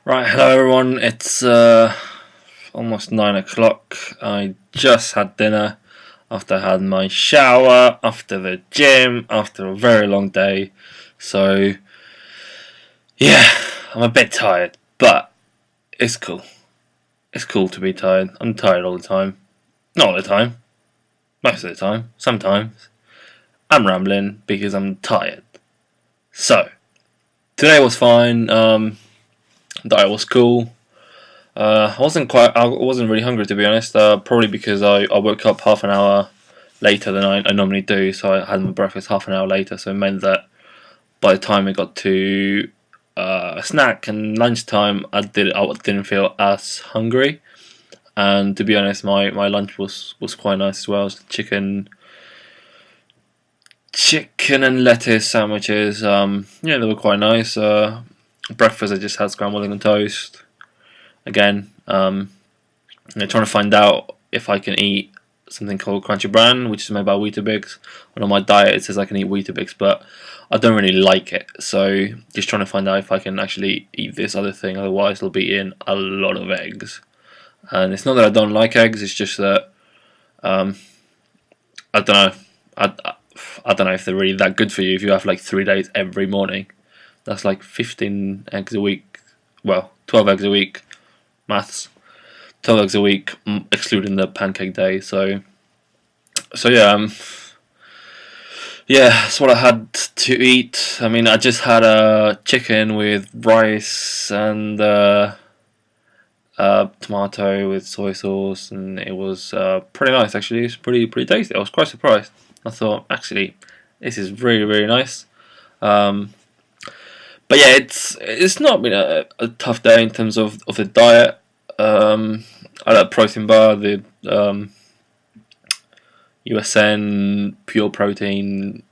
Right, hello everyone. It's almost 9 o'clock. I just had dinner after I had my shower, after the gym, after a very long day. So, yeah, I'm a bit tired, but it's cool. It's cool to be tired. I'm tired all the time. Not all the time. Most of the time. Sometimes. I'm rambling because I'm tired. So, today was fine. Diet was cool. I wasn't really hungry, to be honest. Probably because I woke up half an hour later than I normally do, so I had my breakfast half an hour later. So it meant that by the time it got to snack and lunchtime, I didn't feel as hungry. And to be honest, my lunch was quite nice as well. It was chicken and lettuce sandwiches. Yeah, they were quite nice. Breakfast I just had scrambled egg and toast. Again, I'm trying to find out if I can eat something called Crunchy Bran, which is made by Weetabix. And on my diet it says I can eat Weetabix, but I don't really like it. So just trying to find out if I can actually eat this other thing. Otherwise, I'll be eating a lot of eggs. And it's not that I don't like eggs. It's just that I don't know. I don't know if they're really that good for you. If you have like 3 days every morning, that's like 15 eggs a week. Well, 12 eggs a week. Maths. 12 eggs a week, excluding the pancake day. So yeah, yeah, that's what I had to eat. I mean, I just had a chicken with rice and tomato with soy sauce, and it was pretty nice actually. It's pretty tasty. I was quite surprised. I thought actually this is really nice. But yeah, it's not been a tough day in terms of the diet. I had a protein bar, the USN pure protein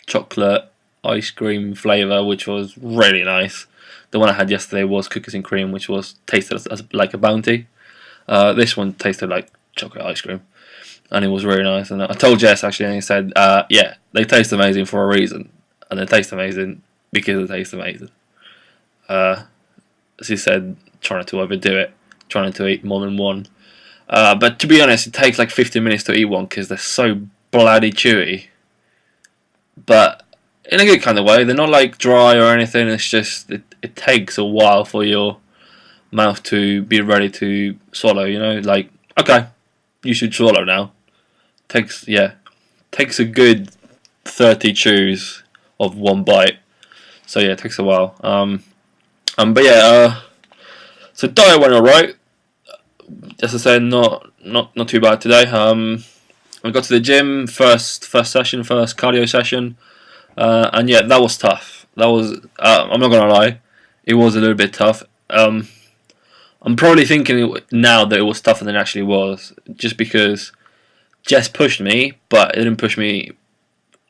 chocolate ice cream flavour, which was really nice. The one I had yesterday was cookies and cream, which was tasted as like a Bounty. This one tasted like chocolate ice cream, and it was really nice. And I told Jess actually, and he said, "Yeah, they taste amazing for a reason, and they taste amazing because they taste amazing." As he said, trying not to overdo it, trying to eat more than one. But to be honest, it takes like 15 minutes to eat one because they're so bloody chewy. But in a good kind of way, they're not like dry or anything. It's just it takes a while for your mouth to be ready to swallow. You know, like okay, you should swallow now. Takes a good 30 chews of one bite. So yeah, it takes a while. But yeah, so diet went alright. As I said, not too bad today. I got to the gym first cardio session, and yeah, that was tough. That was I'm not gonna lie, it was a little bit tough. I'm probably thinking now that it was tougher than it actually was, just because Jess pushed me, but it didn't push me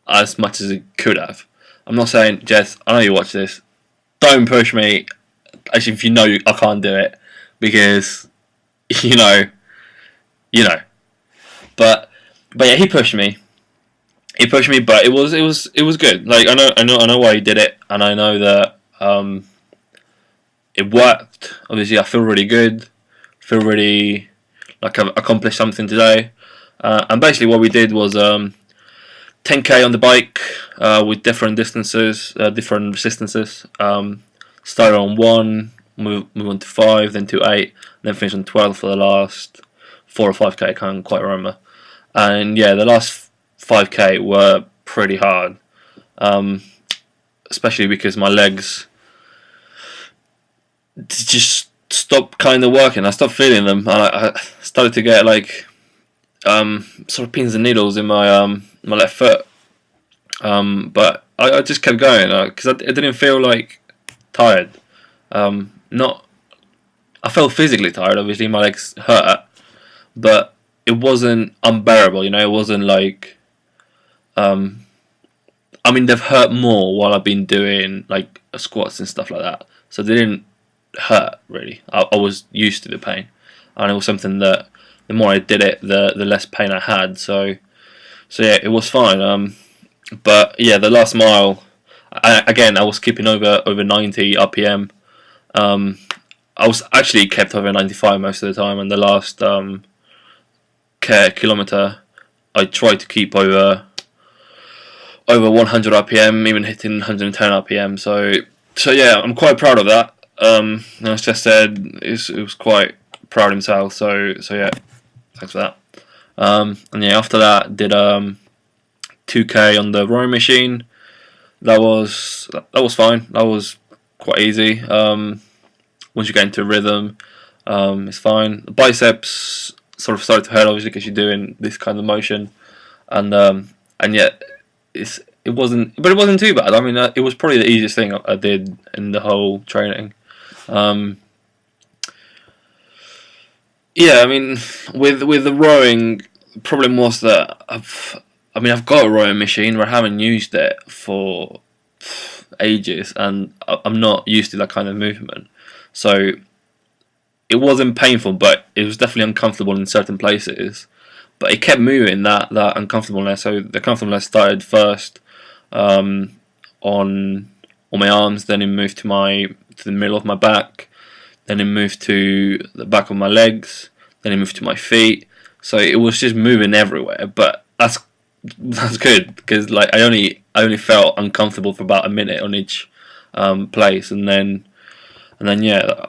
as much as it could have. I'm not saying, Jess, I know you watch this. Don't push me. Actually, if you know I can't do it, because you know, you know. But yeah, he pushed me. He pushed me, but it was good. Like I know why he did it, and I know that it worked. Obviously, I feel really good. Feel really like I've accomplished something today. And basically, what we did was 10k on the bike with different distances, different resistances. Started on 1, move on to 5, then to 8, then finish on 12 for the last 4 or 5k. I can't quite remember. And yeah, the last 5k were pretty hard, especially because my legs just stopped kind of working. I stopped feeling them, and I started to get like sort of pins and needles in my left foot. But I just kept going because I didn't feel like tired. Not I felt physically tired. Obviously, my legs hurt, but it wasn't unbearable. You know, it wasn't like I mean, they've hurt more while I've been doing like squats and stuff like that. So they didn't hurt really. I was used to the pain, and it was something that the more I did it, the less pain I had. So yeah, it was fine. But yeah, the last mile, I was keeping over 90 RPM. I was actually kept over 95 most of the time, and the last kilometer I tried to keep over 100 RPM, even hitting 110 RPM. So yeah, I'm quite proud of that. As Jess said, it was quite proud of himself. So yeah, thanks for that. And yeah, after that, did 2K on the rowing machine. That was fine. That was quite easy. Once you get into a rhythm, it's fine. The biceps sort of started to hurt, obviously, because you're doing this kind of motion, and yet it wasn't too bad. I mean, it was probably the easiest thing I did in the whole training. Yeah, I mean, with the rowing, the problem was that I've got a rowing machine, but I haven't used it for ages, and I'm not used to that kind of movement. So it wasn't painful, but it was definitely uncomfortable in certain places. But it kept moving, that uncomfortableness. So the comfortableness started first on my arms, then it moved to the middle of my back, then it moved to the back of my legs, then it moved to my feet. So it was just moving everywhere. But that's good, because like I only felt uncomfortable for about a minute on each place, and then yeah,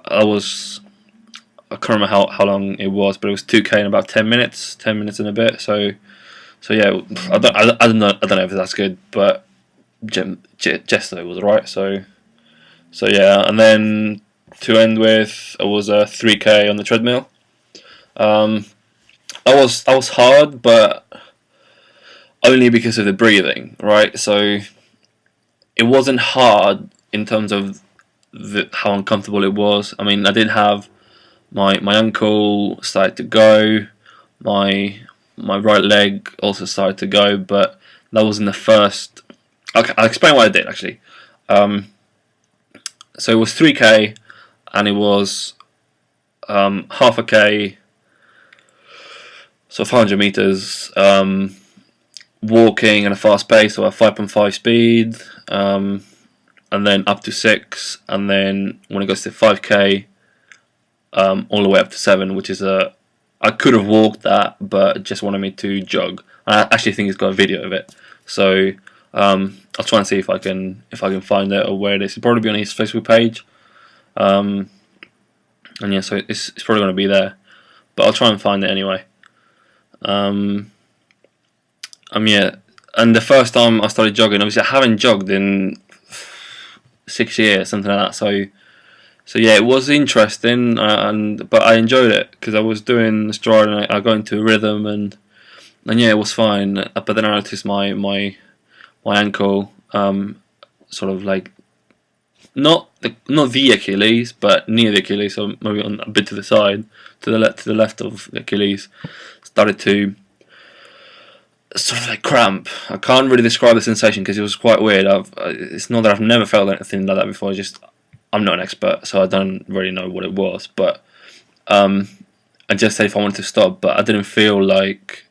I can't remember how long it was, but it was 2K in about 10 minutes, 10 minutes and a bit. So yeah, I don't know if that's good, but Jester was right. So yeah, and then to end with, it was a 3K on the treadmill. I was hard, but only because of the breathing, right? So it wasn't hard in terms of how uncomfortable it was. I mean, I did have my ankle started to go, my right leg also started to go, but that was in the first. Okay, I'll explain what I did actually. So it was 3K, and it was half a K, so 500 meters, walking at a fast pace, so at 5.5 speed, and then up to 6, and then when it goes to 5K, all the way up to 7, which is I could have walked that, but just wanted me to jog. I actually think he's got a video of it, so I'll try and see if I can find it or where it is. It'll probably be on his Facebook page, and yeah, so it's probably going to be there, but I'll try and find it anyway. Yeah, and the first time I started jogging, obviously I haven't jogged in 6 years, something like that. So yeah, it was interesting, but I enjoyed it because I was doing stride and I got into a rhythm, and yeah, it was fine. But then I noticed my ankle, sort of like not the Achilles, but near the Achilles, so maybe on a bit to the side, to the left of the Achilles, started to sort of like cramp. I can't really describe the sensation because it was quite weird. It's not that I've never felt anything like that before. I'm not an expert, so I don't really know what it was. But I just said if I wanted to stop, but I didn't feel like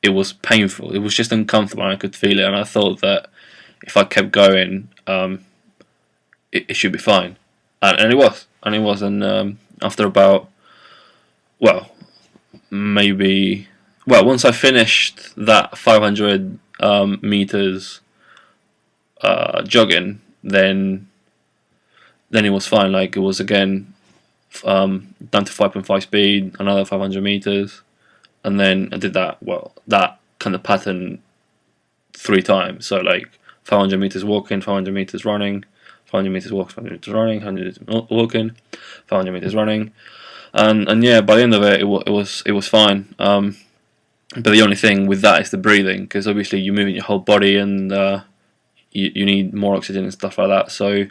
it was painful. It was just uncomfortable, and I could feel it. And I thought that if I kept going, it should be fine, and it was, and after about once I finished that 500 meters jogging, then it was fine. Like it was again down to 5.5 speed, another 500 meters, and then I did that kind of pattern 3 times. So like 500 meters walking, 500 meters running, 500 meters walking, 500 meters running, 100 meters walking, 500 meters running, and yeah, by the end of it, it was fine. But the only thing with that is the breathing, because obviously you're moving your whole body, and you need more oxygen and stuff like that. So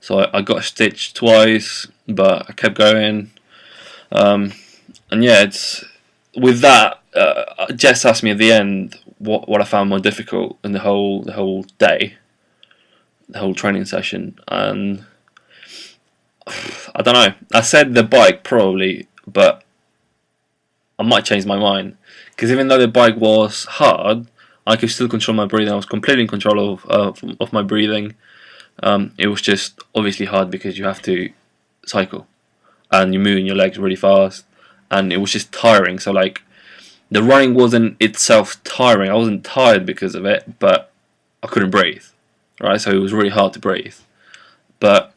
I got stitched twice, but I kept going. And yeah, it's with that. Jess asked me at the end what I found more difficult in the whole day, the whole training session, and I don't know. I said the bike probably, but I might change my mind, because even though the bike was hard, I could still control my breathing. I was completely in control of my breathing. It was just obviously hard because you have to cycle. and you're moving your legs really fast, and it was just tiring. So like, the running wasn't itself tiring. I wasn't tired because of it, but I couldn't breathe, right? So it was really hard to breathe. But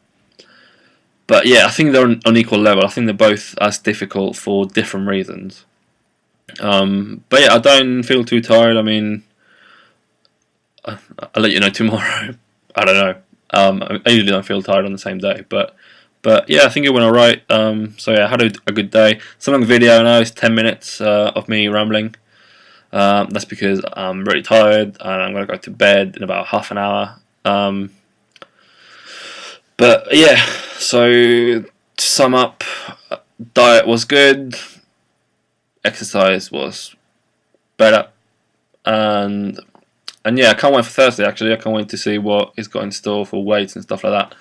yeah, I think they're on equal level. I think they're both as difficult for different reasons. But yeah, I don't feel too tired. I mean, I'll let you know tomorrow. I don't know. I usually don't feel tired on the same day, but yeah, I think it went alright. So yeah, I had a good day. It's a long video now. It's 10 minutes of me rambling. That's because I'm really tired and I'm gonna go to bed in about half an hour. But yeah, so to sum up, diet was good, exercise was better, and yeah, I can't wait for Thursday. Actually, I can't wait to see what is got in store for weights and stuff like that.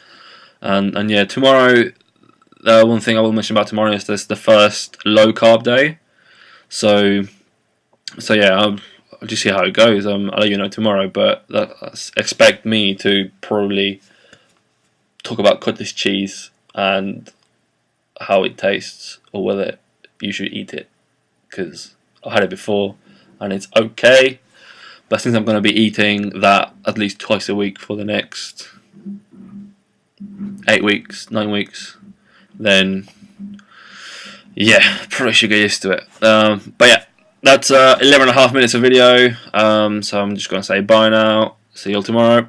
And yeah, tomorrow, one thing I will mention about tomorrow is this the first low carb day. So yeah, I'll just see how it goes. I'll let you know tomorrow, but expect me to probably talk about cottage cheese and how it tastes, or whether you should eat it, because I had it before and it's okay. But since I'm going to be eating that at least twice a week for the next 8 weeks, 9 weeks, then yeah, probably should get used to it. But yeah, that's 11.5 minutes of video. So I'm just going to say bye now. See you all tomorrow.